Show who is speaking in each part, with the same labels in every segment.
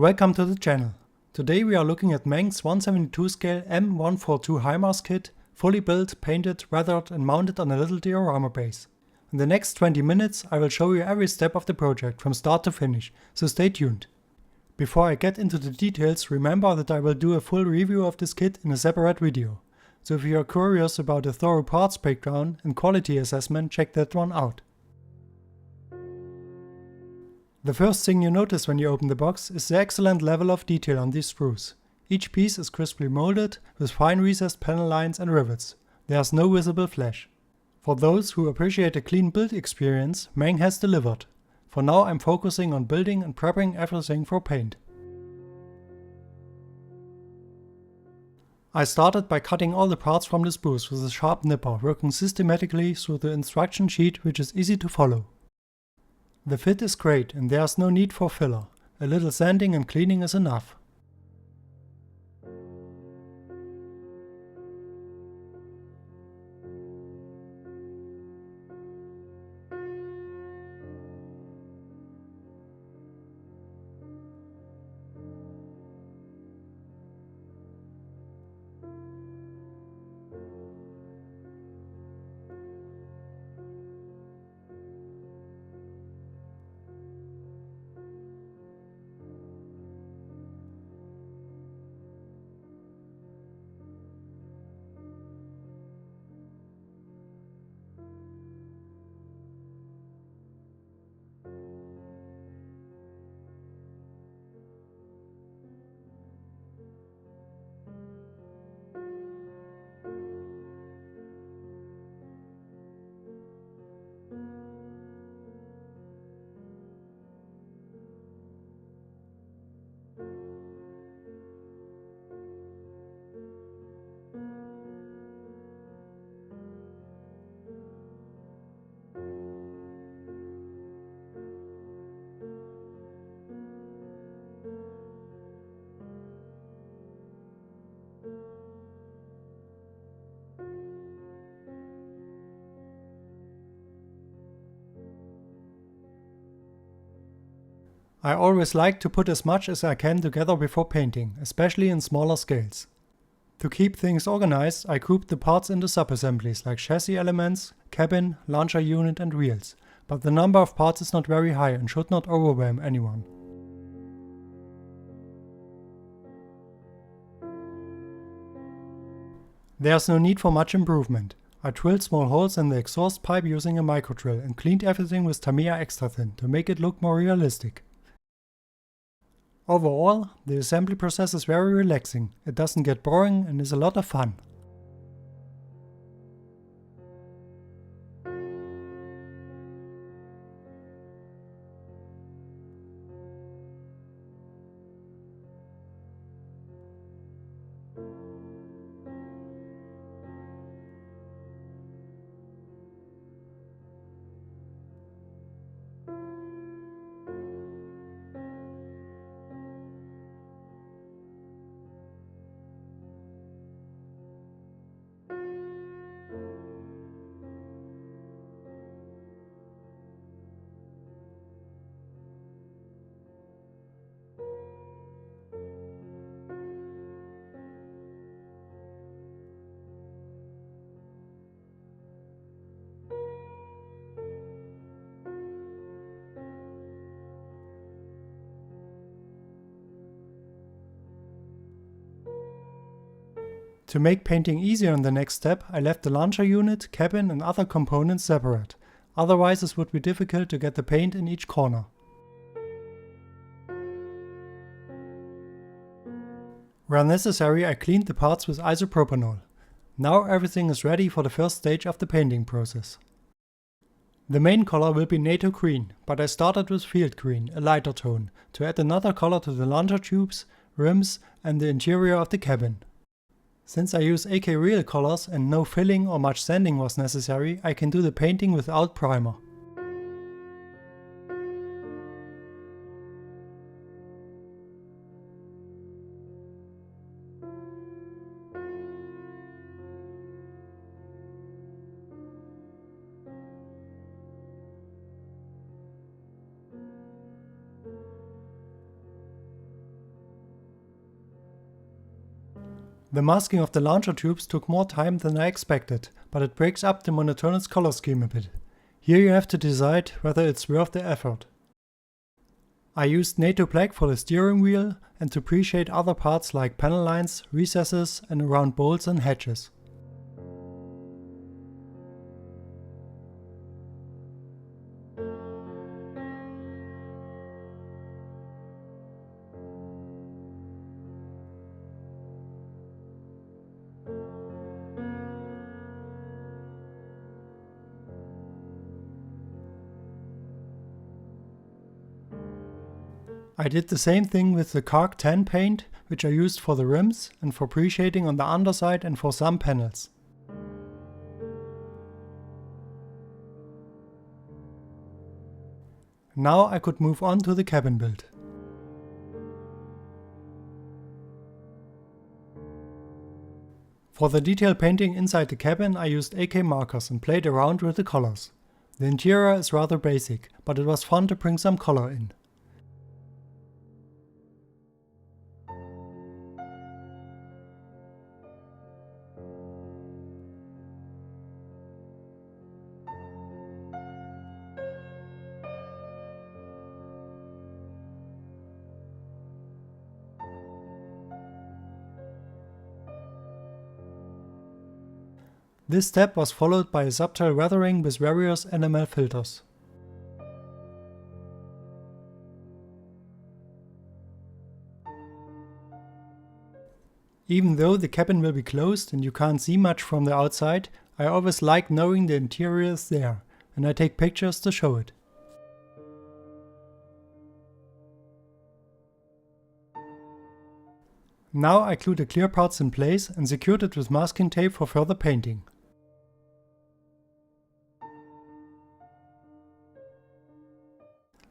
Speaker 1: Welcome to the channel. Today we are looking at Meng's 172 scale M142 HIMARS kit, fully built, painted, weathered and mounted on a little diorama base. In the next 20 minutes I will show you every step of the project from start to finish, so stay tuned. Before I get into the details, remember that I will do a full review of this kit in a separate video. So if you are curious about a thorough parts breakdown and quality assessment, check that one out. The first thing you notice when you open the box is the excellent level of detail on these screws. Each piece is crisply molded with fine recessed panel lines and rivets. There's no visible flash. For those who appreciate a clean build experience, Meng has delivered. For now I'm focusing on building and prepping everything for paint. I started by cutting all the parts from the sprues with a sharp nipper, working systematically through the instruction sheet, which is easy to follow. The fit is great and there's no need for filler. A little sanding and cleaning is enough. I always like to put as much as I can together before painting, especially in smaller scales. To keep things organized, I grouped the parts into sub-assemblies like chassis elements, cabin, launcher unit and wheels, but the number of parts is not very high and should not overwhelm anyone. There's no need for much improvement. I drilled small holes in the exhaust pipe using a micro drill and cleaned everything with Tamiya Extra Thin to make it look more realistic. Overall, the assembly process is very relaxing, it doesn't get boring and is a lot of fun. To make painting easier in the next step, I left the launcher unit, cabin and other components separate. Otherwise it would be difficult to get the paint in each corner. Where necessary, I cleaned the parts with isopropanol. Now everything is ready for the first stage of the painting process. The main color will be NATO green, but I started with field green, a lighter tone, to add another color to the launcher tubes, rims and the interior of the cabin. Since I use AK real colors and no filling or much sanding was necessary, I can do the painting without primer. The masking of the launcher tubes took more time than I expected, but it breaks up the monotonous color scheme a bit. Here you have to decide whether it's worth the effort. I used NATO black for the steering wheel and to appreciate other parts like panel lines, recesses and around bolts and hatches. I did the same thing with the Carc 10 paint, which I used for the rims and for pre-shading on the underside and for some panels. Now I could move on to the cabin build. For the detail painting inside the cabin I used AK markers and played around with the colors. The interior is rather basic, but it was fun to bring some color in. This step was followed by a subtle weathering with various enamel filters. Even though the cabin will be closed and you can't see much from the outside, I always like knowing the interior is there, and I take pictures to show it. Now I glued the clear parts in place and secured it with masking tape for further painting.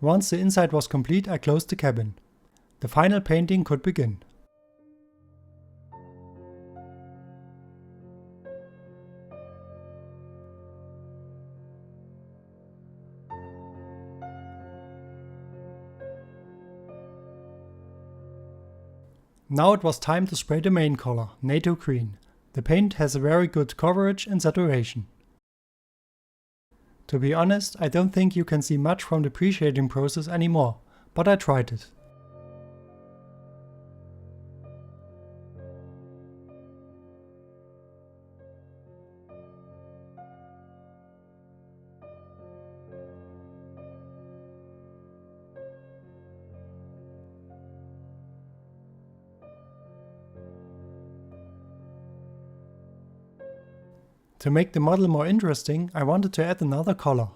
Speaker 1: Once the inside was complete, I closed the cabin. The final painting could begin. Now it was time to spray the main color, NATO green. The paint has a very good coverage and saturation. To be honest, I don't think you can see much from the pre-shading process anymore, but I tried it. To make the model more interesting, I wanted to add another color.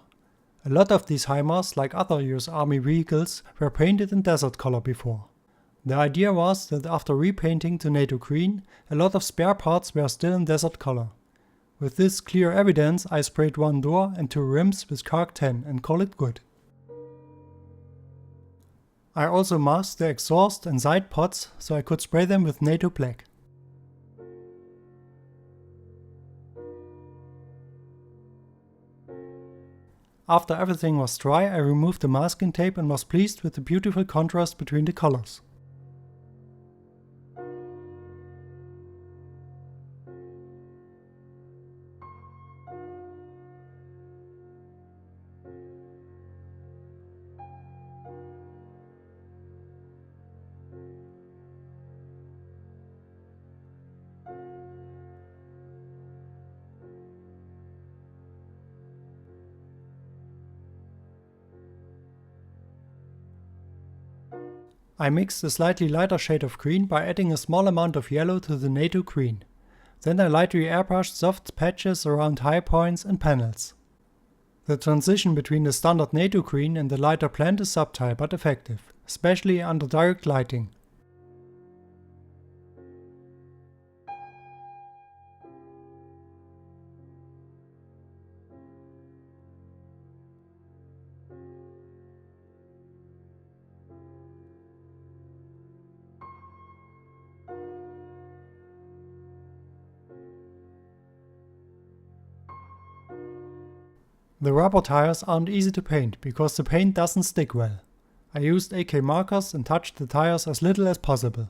Speaker 1: A lot of these HIMARS, like other US Army vehicles, were painted in desert color before. The idea was that after repainting to NATO green, a lot of spare parts were still in desert color. With this clear evidence, I sprayed one door and two rims with Carc 10 and call it good. I also masked the exhaust and side pods so I could spray them with NATO black. After everything was dry, I removed the masking tape and was pleased with the beautiful contrast between the colors. I mixed a slightly lighter shade of green by adding a small amount of yellow to the NATO green. Then I lightly airbrushed soft patches around high points and panels. The transition between the standard NATO green and the lighter blend is subtle but effective, especially under direct lighting. The rubber tires aren't easy to paint because the paint doesn't stick well. I used AK markers and touched the tires as little as possible.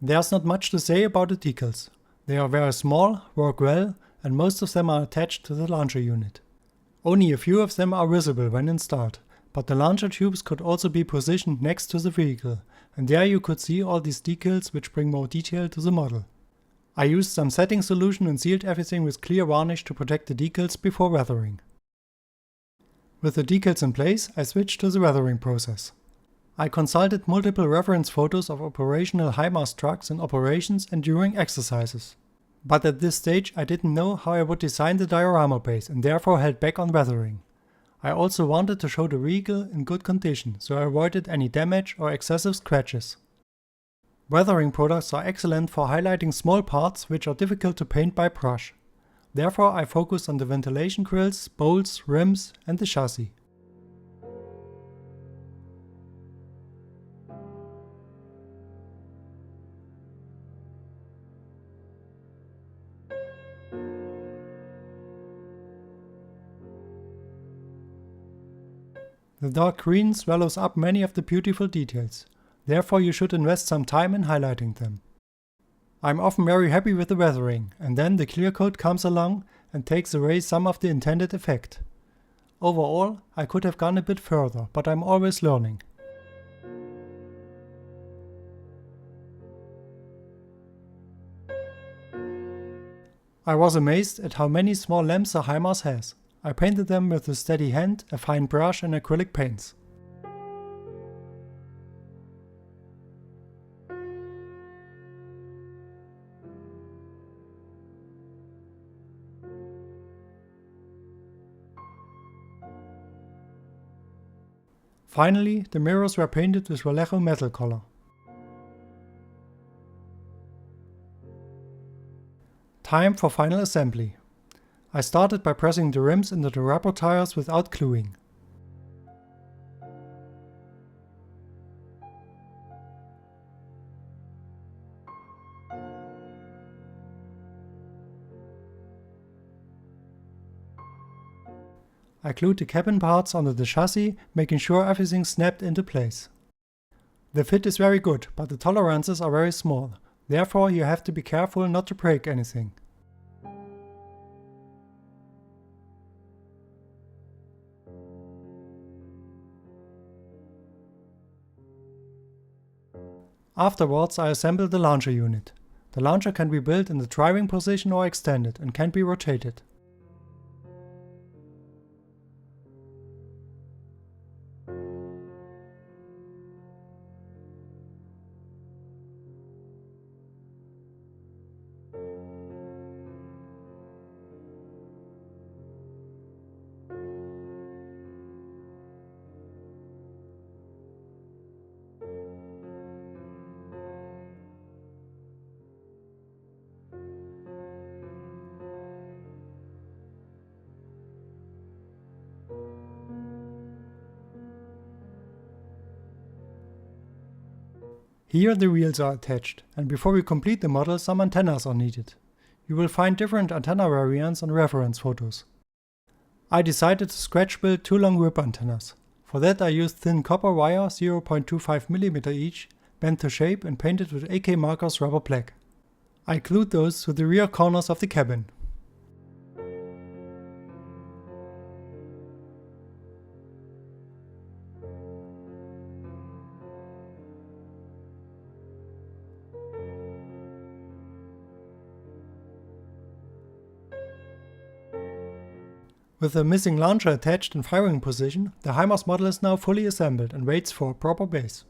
Speaker 1: There's not much to say about the decals. They are very small, work well, and most of them are attached to the launcher unit. Only a few of them are visible when installed, but the launcher tubes could also be positioned next to the vehicle, and there you could see all these decals which bring more detail to the model. I used some setting solution and sealed everything with clear varnish to protect the decals before weathering. With the decals in place, I switched to the weathering process. I consulted multiple reference photos of operational HIMARS trucks in operations and during exercises. But at this stage I didn't know how I would design the diorama base and therefore held back on weathering. I also wanted to show the vehicle in good condition, so I avoided any damage or excessive scratches. Weathering products are excellent for highlighting small parts which are difficult to paint by brush. Therefore I focused on the ventilation grills, bolts, rims and the chassis. The dark green swallows up many of the beautiful details, therefore you should invest some time in highlighting them. I'm often very happy with the weathering, and then the clear coat comes along and takes away some of the intended effect. Overall, I could have gone a bit further, but I'm always learning. I was amazed at how many small lamps the HIMARS has. I painted them with a steady hand, a fine brush and acrylic paints. Finally, the mirrors were painted with Vallejo metal color. Time for final assembly. I started by pressing the rims into the rubber tires without gluing. I glued the cabin parts onto the chassis, making sure everything snapped into place. The fit is very good, but the tolerances are very small, therefore you have to be careful not to break anything. Afterwards I assembled the launcher unit. The launcher can be built in the driving position or extended and can be rotated. Here the wheels are attached, and before we complete the model some antennas are needed. You will find different antenna variants on reference photos. I decided to scratch build 2 long whip antennas. For that I used thin copper wire 0.25 mm each, bent to shape and painted with AK markers rubber black. I glued those to the rear corners of the cabin. With the missing launcher attached in firing position, the HIMARS model is now fully assembled and waits for a proper base.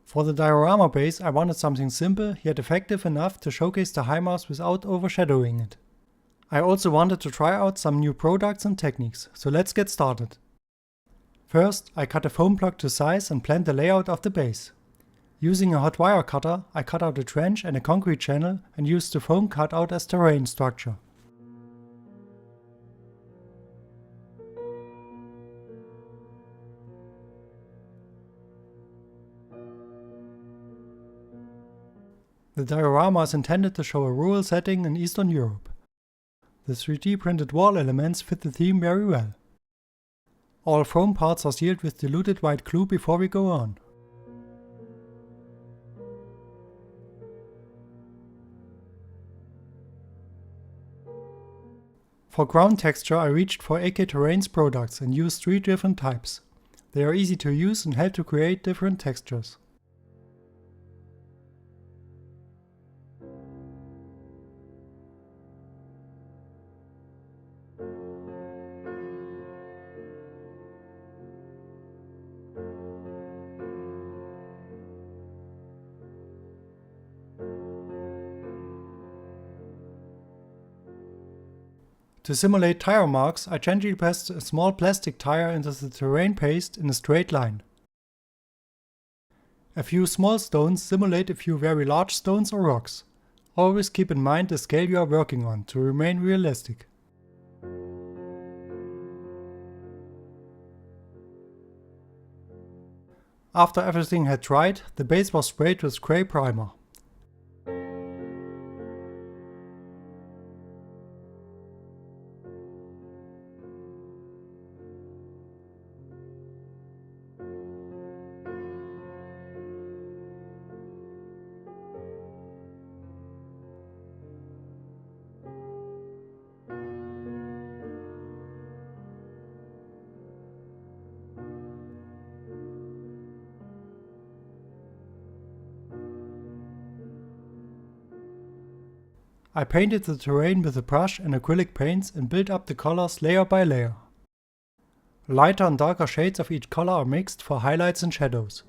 Speaker 1: For the diorama base I wanted something simple yet effective enough to showcase the HIMARS without overshadowing it. I also wanted to try out some new products and techniques, so let's get started. First, I cut a foam block to size and planned the layout of the base. Using a hot wire cutter, I cut out a trench and a concrete channel and used the foam cutout as terrain structure. The diorama is intended to show a rural setting in Eastern Europe. The 3D printed wall elements fit the theme very well. All foam parts are sealed with diluted white glue before we go on. For ground texture I reached for AK Terrain's products and used 3 different types. They are easy to use and help to create different textures. To simulate tire marks, I gently pressed a small plastic tire into the terrain paste in a straight line. A few small stones simulate a few very large stones or rocks. Always keep in mind the scale you are working on to remain realistic. After everything had dried, the base was sprayed with grey primer. I painted the terrain with a brush and acrylic paints and built up the colors layer by layer. Lighter and darker shades of each color are mixed for highlights and shadows.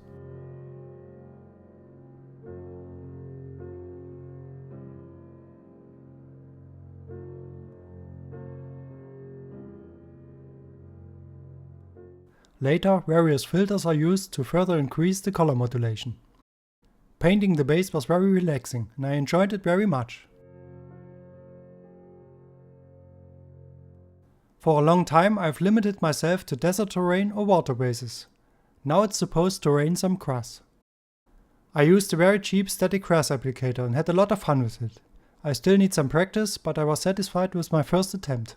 Speaker 1: Later, various filters are used to further increase the color modulation. Painting the base was very relaxing and I enjoyed it very much. For a long time I've limited myself to desert terrain or water bases. Now it's supposed to rain some grass. I used a very cheap static grass applicator and had a lot of fun with it. I still need some practice, but I was satisfied with my first attempt.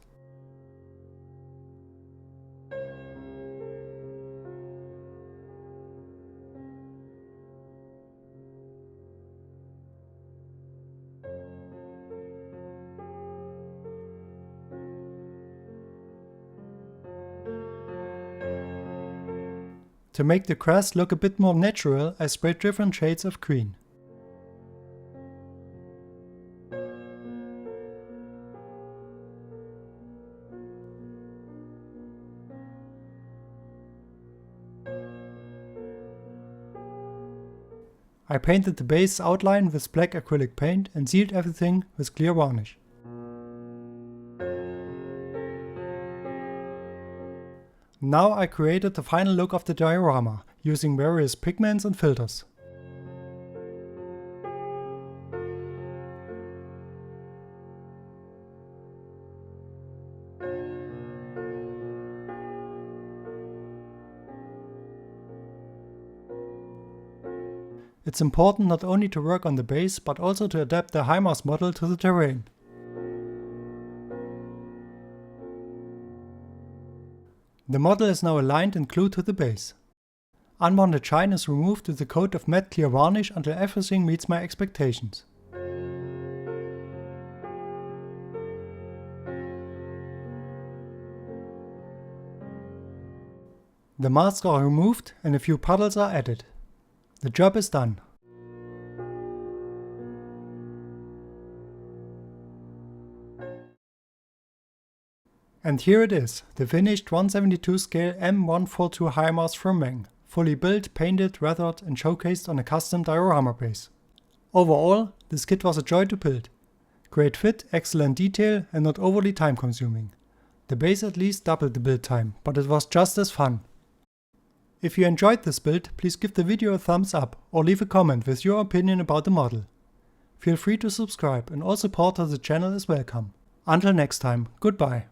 Speaker 1: To make the grass look a bit more natural, I sprayed different shades of green. I painted the base outline with black acrylic paint and sealed everything with clear varnish. Now I created the final look of the diorama, using various pigments and filters. It's important not only to work on the base, but also to adapt the HIMARS model to the terrain. The model is now aligned and glued to the base. Unwanted shine is removed with a coat of matte clear varnish until everything meets my expectations. The masks are removed and a few puddles are added. The job is done. And here it is, the finished 172 scale M142 HIMARS from Meng, fully built, painted, weathered and showcased on a custom diorama base. Overall, this kit was a joy to build. Great fit, excellent detail and not overly time consuming. The base at least doubled the build time, but it was just as fun. If you enjoyed this build, please give the video a thumbs up or leave a comment with your opinion about the model. Feel free to subscribe and all support of the channel is welcome. Until next time, goodbye.